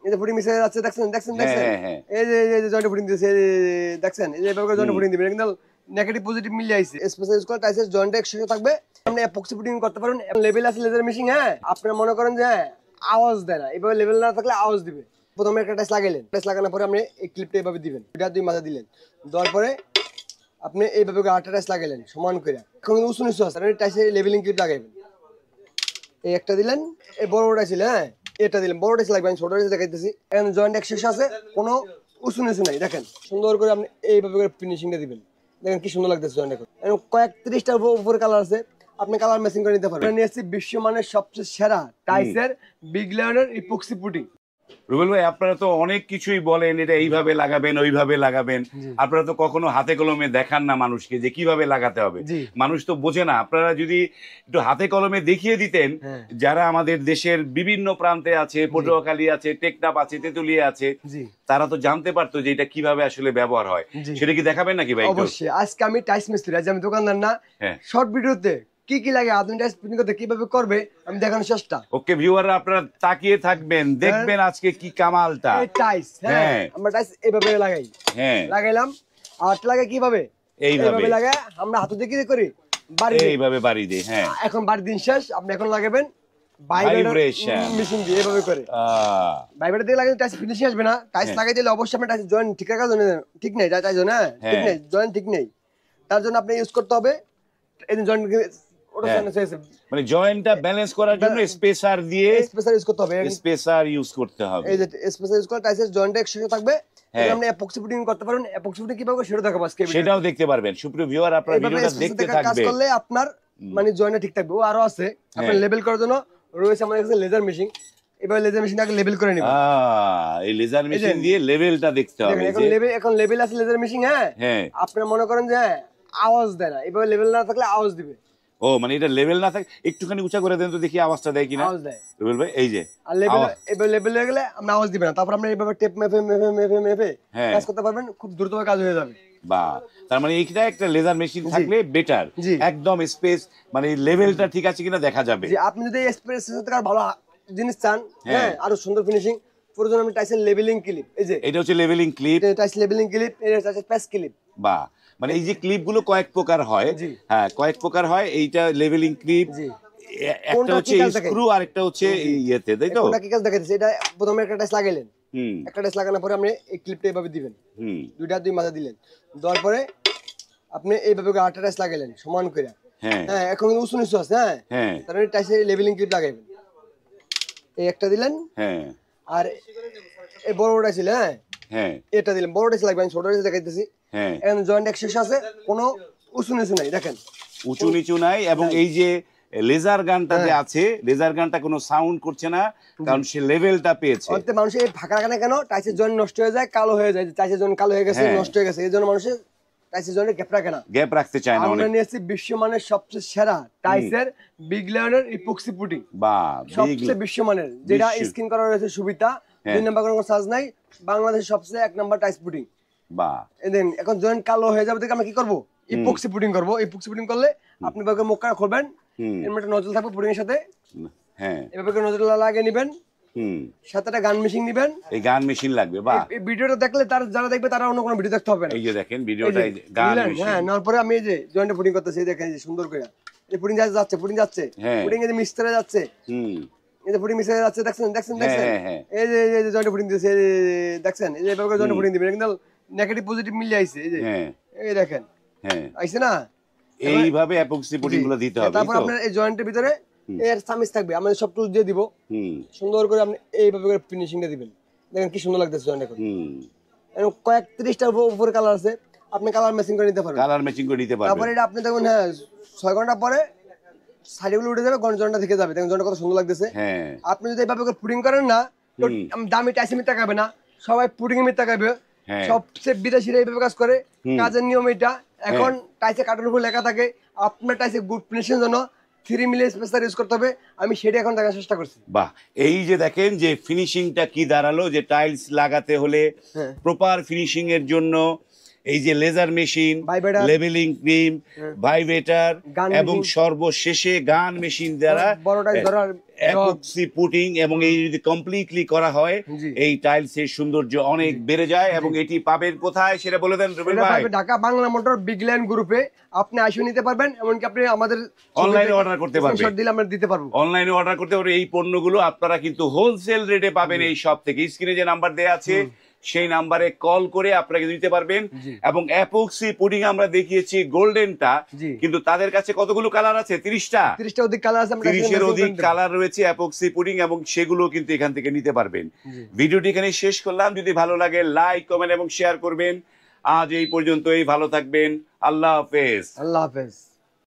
এই যে footing miss হয়ে যাচ্ছে, দেখছেন দেখছেন দেখছেন, এই যে জয়েন্টে ফুটিং দিয়েছে, দেখছেন এই যে এভাবে জয়েন্টে ফুটিং দিবেন, কিন্তু নেগেটিভ পজিটিভ মিলে আইছে। স্পেশাল ইউজ করে টাইসের জয়েন্টে একসাথে থাকবে, আপনি এপক্সি ফুটিং করতে পারেন। লেভেল আছে লেজার মেশিন, হ্যাঁ আপনারা মনে করেন যে আওয়াজ দেয় না, এভাবে লেভেল না থাকলে আওয়াজ দিবে। প্রথমে একটা টাইস লাগাইলেন, টাইস লাগানোর পরে আপনি এই ক্লিপটা এইভাবে দিবেন, এটা দুই মাথা দিলেন, দেওয়ার পরে আপনি এইভাবে আটটা টাইস লাগাইলেন সমান করে। এখন উঁচু নিচু আছে, আপনি টাইসে লেভেলিং ক্লিপ লাগাইবেন, এই একটা দিলেন, এই বড় বড় ছিল, হ্যাঁ এটা দিলেন, বড় টাইস লাগবে, আমি ছোট টাইস দেখাইতেছি। এখন জয়েন্ট একশেষ আছে, কোনো উঁচু নিচু নাই, দেখেন সুন্দর করে আপনি এইভাবে করে ফিনিশিংটা দিবেন, দেখেন কি সুন্দর লাগতেছে জয়েন্ট। এখন কয়েক 30টার উপরে কালার আছে, আপনি কালার ম্যাচিং করে নিতে পারবেন। নিয়েছি বিশ্বমানের সবচেয়ে সেরা টাইসের বিগ লায়নের ইপক্সি পুটিং। রুবেল ভাই, আপনারা তো অনেক কিছুই বলেন, এটা এইভাবে লাগাবেন ওইভাবে লাগাবেন, আপনারা তো কখনো হাতে কলমে দেখান না মানুষকে যে কিভাবে লাগাতে হবে, মানুষ তো বোঝে না। আপনারা যদি একটু হাতে কলমে দেখিয়ে দিতেন, যারা আমাদের দেশের বিভিন্ন প্রান্তে আছে, পটুয়াখালী আছে, টেকনাফ আছে, তেতুলিয়া আছে, তারা তো জানতে পারতো যে এটা কিভাবে আসলে ব্যবহার হয়। সেটা কি দেখাবেন নাকি ভাই? অবশ্যই। আজকে আমি টাইস মিস্ত্রি, আজ আমি দোকানদার না, শর্ট ভিডিওতে কি কি লাগে আধুনিক টাইস ফিটিং করতে কিভাবে করবে আমি দেখানোর চেষ্টা। ওকে ভিউয়াররা, আপনারা তাকিয়ে থাকবেন, দেখবেন আজকে কি কামালটা। এই টাইস, হ্যাঁ আমরা টাইস এইভাবে লাগাই, হ্যাঁ লাগাইলাম। আর লাগে কিভাবে? এইভাবে লাগাই, আমরা হাতে দিয়ে করি, বাড়ি এইভাবে বাড়ি দেই। হ্যাঁ, এখন বাড়ি দিন শেষ, আপনি এখন লাগাবেন ভাইব্রেশন মেশিন দিয়ে, এভাবে করে ভাইব্রেট দিয়ে লাগালে টাইস ফিনিশিং আসবে না। টাইস লাগাই দিলে অবশ্যই আপনি টাইস জয়েন্ট ঠিক রাখার জন্য, ঠিক নেই টাইস না ঠিক নেই, জয়েন্ট ঠিক নেই, তার জন্য আপনি ইউজ করতে হবে এই জয়েন্ট, মানে জয়েন্টটা ব্যালেন্স করার জন্য স্পেসার দিয়ে স্পেসার ইউজ করতে হবে, স্পেসার ইউজ করতে হবে। এই যে স্পেসার ইউজ করে টাইসের জয়েন্টে একসাথে থাকবে, আপনি এপক্সি ফুটিং করতে পারেন। এপক্সি ফুটিং কিভাবে সেটা দেখাবো আজকে, সেটাও দেখতে পারবেন। সুপ্রিয় ভিউয়ার, আপনারা ভিডিওটা দেখতে থাকবেন, কাজ করলে আপনার মানে জয়েন্টটা ঠিক থাকবে। ও আরো আছে, আপনি লেভেল করার জন্য রয়েছে আমাদের কাছে লেজার মেশিন। এবার লেজার মেশিন আগে লেভেল করে নিবেন, এই লেজার মেশিন দিয়ে লেভেলটা দেখতে হবে। এখন লেভেল আছে লেজার মেশিন, হ্যাঁ আপনি মনে করেন যে আওয়াজ দেয় না, এভাবে লেভেল না থাকলে আওয়াজ দিবে। ও মানে এটা লেভেল না থাকে, একটুখানি উঁচা করে দেন তো দেখি আওয়াজটা দেয় কিনা। আওয়াজ দেয় রুবেল ভাই, এই যে আর লেভেল, এবার লেভেল হয়ে গেলে আপনি আওয়াজ দিবেন না, তারপর আপনি এইভাবে টেপ মেপে মেপে মেপে মেপে কাজ করতে পারবেন, খুব দ্রুত কাজ হয়ে যাবে। বাহ, তার মানে এইটা একটা লেজার মেশিন থাকলে বেটার, একদম স্পেস মানে লেভেলটা ঠিক আছে কিনা দেখা যাবে। জি, আপনি যদি স্পেস থেকে ভালো জিনিস চান, হ্যাঁ আরো সুন্দর ফিনিশিং, প্রয়োজন আমি টাইসের লেভেলিং ক্লিপ, এই যে এটা হচ্ছে লেভেলিং ক্লিপ, টাইস লেভেলিং ক্লিপ, এটা হচ্ছে প্যাচ ক্লিপ। বাহ, মানে এই যে ক্লিপ গুলো কয়েক প্রকার হয়, হ্যাঁ কয়েক প্রকার হয়, এইটা লেভেলিং ক্লিপ, একটা হচ্ছে স্ক্রু আর একটা হচ্ছে ইয়েতে, তাই তো? কোনটা কি কাজ দেখাইতেছে, এটা প্রথমে একটা টাইস লাগাইলেন, একটা টাইস লাগানোর পরে আপনি এই ক্লিপটা এইভাবে দিবেন, দুইটা দুই মাথা দিলেন, দেওয়ার পরে আপনি এইভাবে আটটা টাইস লাগাইলেন সমান করে, হ্যাঁ এখন উঁচু নিচু আছে, হ্যাঁ তারপরে টাইসে লেভেলিং ক্লিপ লাগাইবেন, এই একটা দিলেন, হ্যাঁ আর এই বড় বড় ছিল, হ্যাঁ এটা দিলেন, বড় টাইস লাগবে, আমি ছোট টাইস দেখাইতেছি। এখন জয়েন্ট একশেষ আছে, কোনো উঁচু নিচু নাই, দেখেন উঁচু নিচু নাই। এবং এই যে লেজার গানটা যে আছে, লেজার গানটা কোনো সাউন্ড করছে না, কারণ সে লেভেলটা পেয়েছে। অর্থাৎ মানুষের ফাঁকা রাখে না কেন, টাইসের জয়েন্ট নষ্ট হয়ে যায়, কালো হয়ে যায়, টাইসের জয়েন্ট কালো হয়ে গেছে, নষ্ট হয়ে গেছে, এই জন্য মানুষের টাইসের জয়েন্টে গ্যাপ রাখে না, গ্যাপ রাখতে চায় না। আমরা নিয়েছি বিশ্বমানের সবচেয়ে সেরা টাইসের বিগ লায়নের ইপক্সি পুটিং, সবচেয়ে বিশ্বমানের, যেটা স্ক্রিন করা রয়েছে সুবিধা, দুই নাম্বার কোনো চার্জ নাই, বাংলাদেশের সবচেয়ে এক নাম্বার টাইস পুটিং। বাহ, এখন জয়েন্ট কালো হয়ে যাবে দেখে আমরা কি করবো, ইপক্সি পুটিং করবো। ইপক্সি পুটিং করলে আপনি ভাবে মুখটা খুলবেন, এর মধ্যে নজল থাকবে পুটিং এর সাথে, হ্যাঁ এভাবে নজল লাগিয়ে নেবেন, সাথে একটা গান মেশিন নিবেন, এই গান মেশিন লাগবে। বাহ, এই ভিডিওটা দেখলে তার যারা দেখবে তারা অন্য কোনো ভিডিও দেখতে হবে না। এই যে দেখেন ভিডিওটা, গান মেশিন, হ্যাঁ নেওয়ার পরে আমি এই যে জয়েন্টে পুটিং করতেছি, দেখেন এই যে সুন্দর করে এই পুটিং যাচ্ছে, পুটিং যাচ্ছে, পুটিং এই যে মিক্সচারে যাচ্ছে, এই যে পুটিং মিক্সচারে যাচ্ছে, দেখছেন দেখছেন দেখছেন, এই যে জয়েন্টে পুটিং দিয়েছে, দেখছেন এই যে এভাবে জয়েন্টে পুটিং দিবেন, কিন্তু নেগেটিভ পজিটিভ মিলে আইছে, এই যে এই দেখেন, হ্যাঁ আইছে না, এইভাবে এপক্সি পুটিং গুলো দিতে হবে। তারপর আপনার এই জয়েন্টের ভিতরে এর সামিজ থাকবে, আমাদের সব টুলস দিয়ে দিব, সুন্দর করে আপনি এইভাবে করে ফিনিশিংটা দিবেন, দেখেন কি সুন্দর লাগতেছে জয়েন্ট। এখন কয়েক 30টার উপরে কালার আছে, আপনি কালার ম্যাচিং করে নিতে পারবেন, কালার ম্যাচিং করে নিতে পারবেন। তারপরে এটা আপনি দেখুন, হ্যাঁ 6 ঘন্টা পরে সাইডগুলো উঠে যাবে, জয়েন্টটা থেকে যাবে, দেখুন জয়েন্টটা কত সুন্দর লাগতেছে। আপনি যদি এইভাবে করে পুটিং করেন না, তো দামি টাইসে মিথ্যা খাবে না, সবাই পুটিং এ মিথ্যা খাবে, সবচেয়ে বিদেশিরা এইভাবে কাজ করে, কাজের নিয়ম এটা। এখন টাইসে কার্টুনের উপর লেখা থাকে আপনার টাইসে গুড ফিনিশিং জন্য 3 মিলি স্পেসার ইউজ করতে হবে, আমি সেটা এখন দেখার চেষ্টা করছি। বাহ, এই যে দেখেন যে ফিনিশিংটা কি দাঁড়ালো, যে টাইলস লাগাতে হলে প্রপার ফিনিশিং এর জন্য এই যে laser machine, Vibrator, leveling cream, vibrator গান এবং মেশিন, সর্বশেষে গান মেশিন দ্বারা বড়টাই ধরার এপক্সি পুটিং, এবং এই যদি কমপ্লিটলি করা হয় জি। এই টাইলসের সৌন্দর্য অনেক বেড়ে যায়। এবং এটি পাবেন কোথায় সেটা বলে দেন রুবেল এটা ভাই। পাবে Dhaka Bangla motor big line গ্রুপে, আপনি আসে নিতে পারবেন, এমনকি আপনি আমাদের অনলাইনে অর্ডার করতে পারবেন, স্ক্রিনশট দিলে আমরা দিতে পারবো। অনলাইনে অর্ডার করতে পারবেন। এই পণ্যগুলো আপনারা কিন্তু হোলসেল রেটে পাবেন এই শপ থেকে। স্ক্রিনে যে নাম্বার দেয়া আছে সেই নাম্বারে কল করে আপনারা কিন্তু নিতে পারবেন। জি। এবং এপক্সি পুডিং আমরা দেখিয়েছি গোল্ডেনটা, জি। কিন্তু তাদের কাছে কতগুলো কালার আছে? 30টা 30টা অধিক কালার আছে, আমরা 30-এর অধিক কালার রয়েছে এপক্সি পুডিং, এবং সেগুলো কিন্তু এখান থেকে নিতে পারবেন। জি। ভিডিওটি এখানে শেষ করলাম। যদি ভালো লাগে লাইক, কমেন্ট এবং শেয়ার করবেন। আজ এই পর্যন্তই, ভালো থাকবেন। আল্লাহ হাফেজ। আল্লাহ হাফেজ।